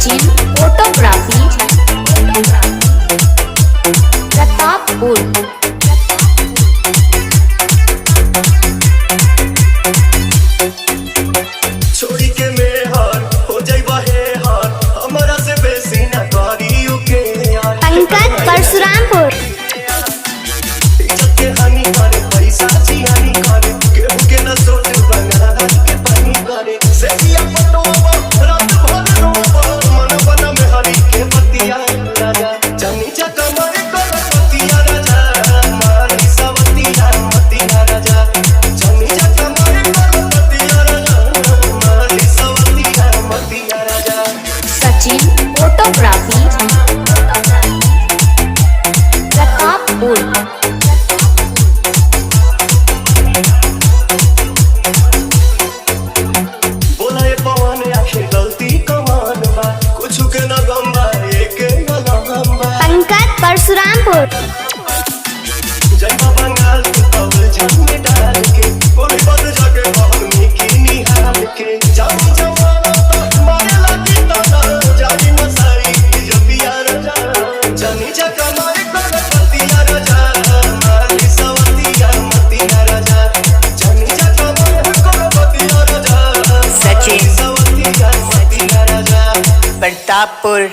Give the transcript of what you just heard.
Sachin photography Pratappur. छोड़ी के मेहर हो जाइबा हे हार हमरा से बेसी ना करियो के यार। पंकज परशुरामपुर। इज्जत के हानि करे पैसा जी हानि करे केहू के न सोच बना के पानी करे से किया पटोवा रात भर रोवा मन बना में हरी के बतिया राजा जानी जा कमरे कर बतिया राजा मारी सवतिया मतिया राजा जानी जा कमरे कर बतिया राजा मारी सवतिया मतिया राजा। सचिन फोटोग्राफी प्रतापपुर। बोले पवन आखिर गलती कमान बा कुछ के न गम्बा एक गलम बा। पंकज परशुरामपुर। जय बंगाल के तवल जग में डाल के कोई बद जाके भावनी की निहाल के जानी जवाना तो मारे लगी तना जानी मसाई जब यार जा जानी जा कमाए कर पतिया राजा मारी सवतिया मतिया राजा जानी जा कमाए कर पतिया राजा सचिन सवतिया मतिया राजा। प्रतापपुर।